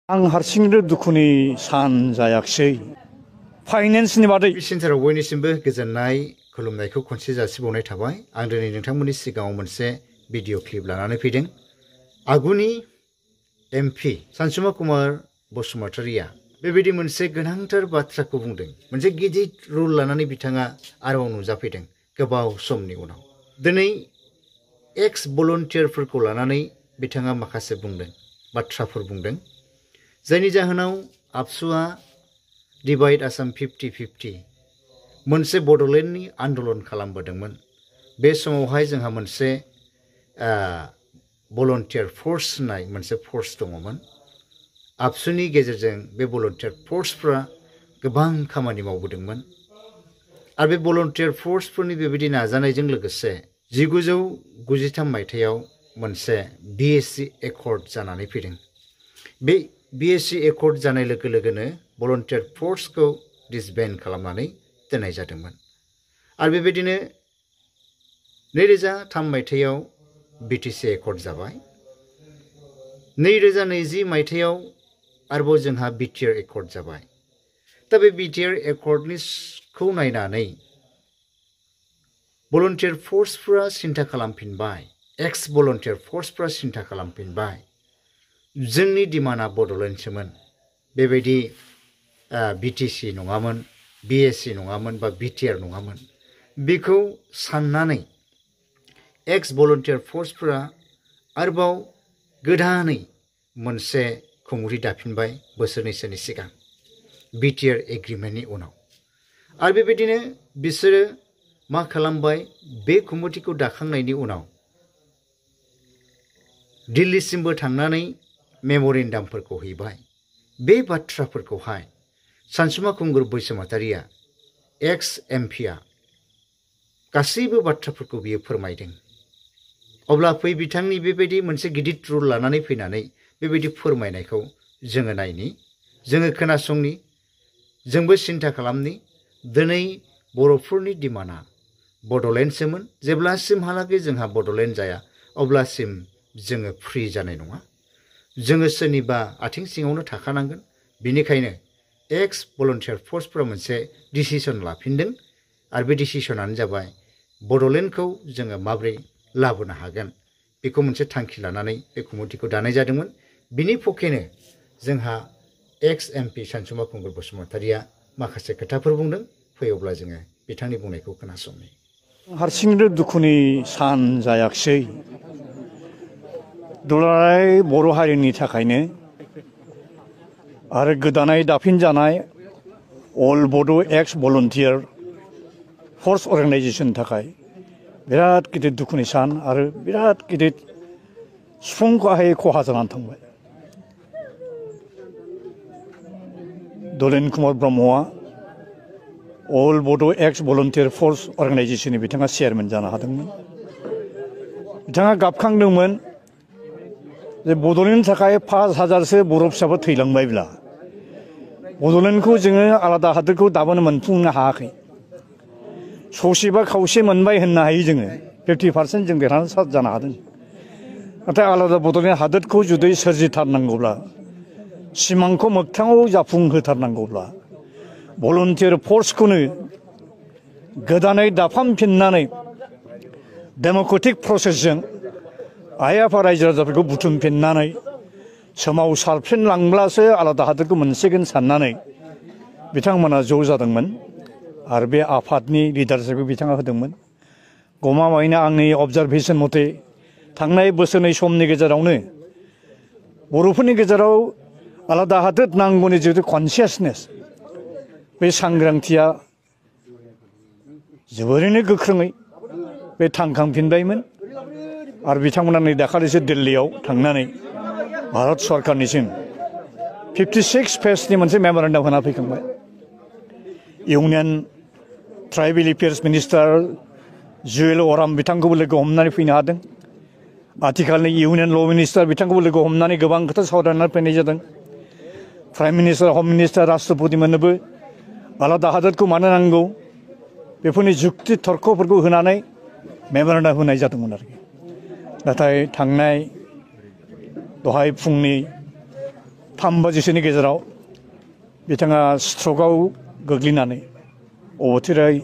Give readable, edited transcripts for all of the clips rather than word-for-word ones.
आं हारसिंनो दुखुनि सान जायाखिसै फाइनेन्सनि बादै सेन्टाराव बयनिसिमबो गोजोननाय खुलुमनायखौ खनसे जासिबावनाय थाबाय। आं दिनै नोंथांमोननि सिगाङाव मोनसे भिडिअ क्लिप लानानै फैदों। आगुनि एमपि सानसुमा कुमार बसुमतारिया बेबायदि मोनसे गोनांथार बाथ्राखौ बुंदों। मोनसे गिदिर रुल लानानै बिथाङा आरोबाव नुजाफैदों गोबाव समनि उनाव। दिनै एक्स भलन्टियारफोरखौ लानानै बिथाङा माखासे बाथ्राफोर बुंदों, जायनि जाहोनाव आबसुआ डिवाइड आसाम 50-50 मोनसे बड'लेण्डनि आन्दलन खालामबोदोंमोन। बे समावहाय जोंहा मोनसे भलन्टियार फर्स होननाय मोनसे फर्स दङमोन। आबसुनि गेजेरजों बे भलन्टियार फर्सफ्रा गोबां खामानि मावबोदोंमोन आरो बे भलन्टियार फर्सफोरनि बेबायदि नाजानायजों लोगोसे 1993 मायथाइयाव मोनसे BSc एकर्ड जानानै फैदों। बे BSc एकर्ड जानाय लोगो लोगोनो भलन्टियार फर्सखौ डिसबेन्ड खालामनानै दोननाय जादोंमोन आरो बेबायदिनो 2003 मायथाइयाव BTC एकर्ड जाबाय। 2020 मायथाइयाव आरोबाव जोंहा BTR एकर्ड जाबाय। दा बे BTR एकर्डखौ नायनानै भलन्टियार फर्सफ्रा सिन्था खालामफिनबाय, एक्स भलन्टियार फर्सफ्रा सिन्था खालामफिनबाय, जोंनि डिमान्डआ बड'लेण्डसोमोन, बेबायदि BTC नङामोन, BSc नङामोन बा BTR नङामोन। बेखौ साननानै एक्स भलन्टियार फर्सफ्रा आरोबाव गोदानै मोनसे खुंगुथि दाफिनबाय बोसोरनैसोनि सिगां BTR एग्रिमेन्टनि उनाव। आरो बेबायदिनो बिसोरो मा खालामबाय, बे खुंगुथिखौ दाखांनायनि उनाव दिल्लीसिमबो थांनानै मेम'रेन्डामफोरखौ हैबाय। बे बाथ्राफोरखौहाय सानसुमा कुमार बसुमतारिया एक्स एमपिआ गासैबो बाथ्राफोरखौ बियो फोरमायदों। अब्ला बिथांनि बेबायदि मोनसे गिदिर रुल लानानै फैनानै बेबायदि फोरमायनायखौ जोङो नायनि, जोङो खोनासंनि, जोंबो सिन्था खालामनि। दिनै बर'फोरनि डिमान्डआ बड'लेण्डसोमोन। जेब्लासिमहालागै जोंहा बड'लेण्ड जाया अब्लासिम जोङो फ्रि जानाय नङा। जोङो सोरनिबा आथिं सिङावनो थाखानांगोन। बेनिखायनो एक्स भलन्टियार फर्सफ्रा मोनसे डिसिसन लाफिनदों आरो बे डिसिसनानो जाबाय बड'लेण्डखौ जोङो माबोरै लाबोनो हागोन बेखौ मोनसे थांखि लानानै बे खुंगुथिखौ दानाय जादोंमोन। बिनि पक्षेनो जोंहा एक्स एमपि सानसुमा कुमार बसुमतारिया माखासे खोथाफोर बुंदों। फैयोब्ला जोङो बिथांनि बुंनायखौ खोनासंनि। हारसिंनो दुखुनि सान जायाखिसै दुलाराय बर' हारिनि थाखायनो आरो गोदानै दाफिनजानाय अल बड' एक्स भलन्टियार फर्स अर्गानाइजेसननि थाखाय बिराद गिदिर दुखुनि सान आरो बिराद गिदिर सिफुं गाहाय खहा जानानै थांबाय। दलेन कुमार ब्रह्मआ अल बड' एक्स भलन्टियार फर्स अर्गानाइजेसननि बिथाङा चेयारमेन जानो हादोंमोन। बिथाङा गाबखांदोंमोन जे बड'लेण्डनि थाखाय 5000सो बर' फिसाफोर थैलांबायब्ला बड'लेण्डखौ जोङो आलादा हादोरखौ दाबोनो मोनफुंनो हायाखै। ससेबा खावसे मोनबाय होननो हायो जोङो, 50% जों देरहासार जानो हादों। नाथाय आलादा बड'लेण्ड हादोरखौ जुदि सोरजिथारनांगौब्ला, सिमांखौ मोगथाङाव जाफुंहोथारनांगौब्ला भलन्टियार फर्सखौनो गोदानै दाफामफिननानै डेम'क्रेटिक प्रसेसजों आइ आफा रायजो राजाफोरखौ बुथुमफिननानै सोमावसारफिनलांब्लासो आलादा हादोरखौ मोनसिगोन साननानै बिथांमोना ज' जादोंमोन आरो बे आफादनि लिडारशिपखौ बिथाङा होदोंमोन। गमामायैनो आंनि अबजारभेसन मथे थांनाय बोसोरनै समनि गेजेरावनो बर'फोरनि गेजेराव आलादा हादोर नांगौनि जितु कनसियासनेस, बे सांग्रांथिया जोबोरैनो गोख्रोङै बे थांखांफिनबायमोन आरो बिथांमोना नै दाखालिसो दिल्लीयाव थांनानै भारत सरकारनिसिम 56 पेजनि मोनसे मेम'रेन्डाम होना फैखांबाय। Union tribal affairs minister Juwel अराम बिथांखौबो लोगो हमनानै फैनो हादों। आथिखालनि इउनियन ल' मिनिस्टार बिथांखौबो लोगो हमनानै गोबां खोथा सावरायनानै फैनाय जादों। प्राइम मिनिस्टार, हम मिनिस्टार, राष्ट्रपतिमोननोबो आलादा हादोरखौ मानो नांगौ बेफोरनि जुक्ति तर्कफोरखौ होनानै मेम'रेन्डाम होनाय जादोंमोन आरोखि। नाथाय थांनाय दहाय फुंनि 3 बाजिसोनि गेजेराव बिथाङा स्ट्रकआव गोग्लैनानै अबथिरायै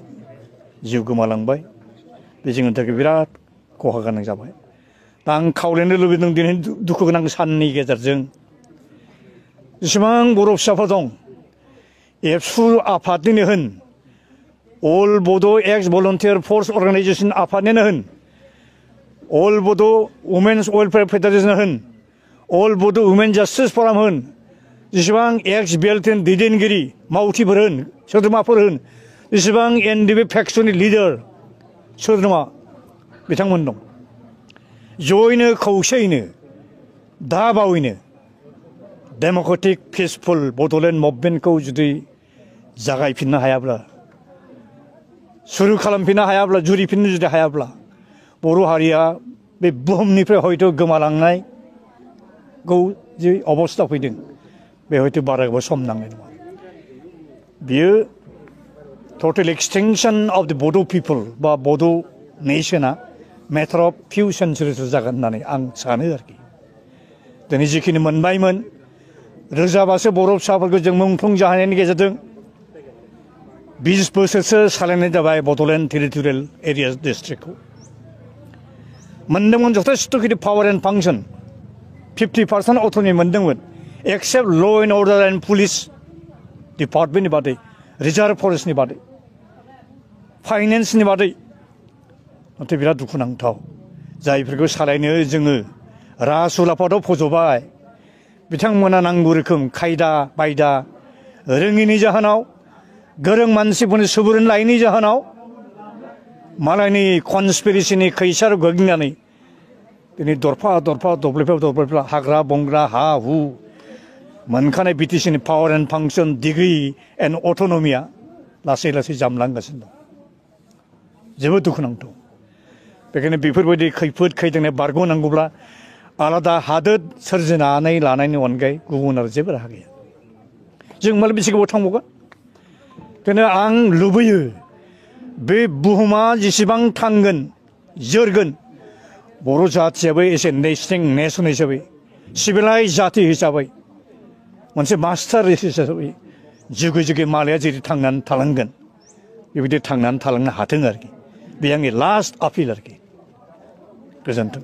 जिउ गोमालांबाय। बे जोंनि थाखाय बिराद खहा गोनां जाबाय। दा आं खावलायनो लुबैदों दिनै दुखु गोनां साननि गेजेरजों जेसेबां बर' फिसाफोर दं, एबसु आफादनिनो होन, अल बड' एक्स भलन्टियार फर्स अर्गानाइजेसन आफादनिनो होन, अल बड' वुमेन्स वेलफेयार फेडारेसन होन, अल बड' वुमेन जास्टिस फराम होन, जेसेबां एक्स बिएलटिएन दैदेनगिरि मावथिफोर होन, सोद्रोमाफोर होन, जेसेबां एनडिपि फेक्सननि लिडार सोद्रोमा बिथांमोन दं, जयैनो खौसेयैनो दा बावैनो डेम'क्रेटिक पिसफुल बड'लेण्ड मुभमेन्टखौ जुदि जागायफिननो हायाब्ला, सुरु खालामफिननो हायाब्ला, जुरिफिननो जुदि हायाब्ला, बर' हारिया बे बुहुमनिफ्राय हयथ' गोमालांनायखौ जि अबस्था फैदों, बे हयथ' बारा गोबाव सम नांनाय नङा। बियो टटेल एक्सटेंशन अफ द बड' पिपल बा बड' नेशना मेटार अफ फिउ सेन्चुरिस जागोन होननानै आं सानो आरोखि। दिनै जिखिनि मोनबायमोन, रोजाबासो बर' फिसाफोरखौ जों मुंख्लं जाहोनायनि गेजेरजों 20 बोसोरसो सालायनाय जाबाय बड'लेण्ड टेरिटरियेल एरिया डिस्ट्रिक्टखौ। मोनदोंमोन जथेस्थ'खिनि पावार एन्ड फांसन, 50% अट'नमि मोनदोंमोन, except law' and order and police डिपार्टमेन्टनि बादै, रिजार्भ फरेस्टनि बादै, फाइनेन्सनि बादै। नाथाय बिराद दुखुनांथाव, जायफोरखौ सालायनो जोङो राजउलाफादाव फज'बाय, बिथांमोना नांगौ रोखोम खायदा बायदा रोङिनि जाहोनाव, गोरों मानसिफोरनि सुबुरुन लायैनि जाहोनाव, मालायनि कनस्पिरेसिनि खैसाराव गोग्लैनानै दिनै दरफा दरफा दब्लायफा हाग्रा बंग्रा हा हु मोनखानाय बिटिसिनि power and function degree and अट'नमिया लासै लासै जामलांगासिनो दं। जोबोद दुखुनांथाव। बेखायनो बेफोरबायदि खैफोद खैदांनिफ्राय बारग'नांगौब्ला आलादा हादोर सोरजिनानै लानायनि अनगायै गुबुन आरो जेबो राहा गैया। जों मालाय बेसे गोबाव थांबावगोन? बेखायनो आं लुबैयो बे बुहुमा जेसेबां थांगोन जोरगोन, बर' जाथियाबो एसे नेसन हिसाबै, सिभिलाइज जाति हिसाबै, मोनसे मास्टार रेस हिसाबै जुगे जुगे मालाया जेरै थांनानै थालांगोन, बेबायदि थांनानै थालांनो हाथों आरोखि। बे आंनि लास्ट आपिल आरोखि। गोजोन्थों।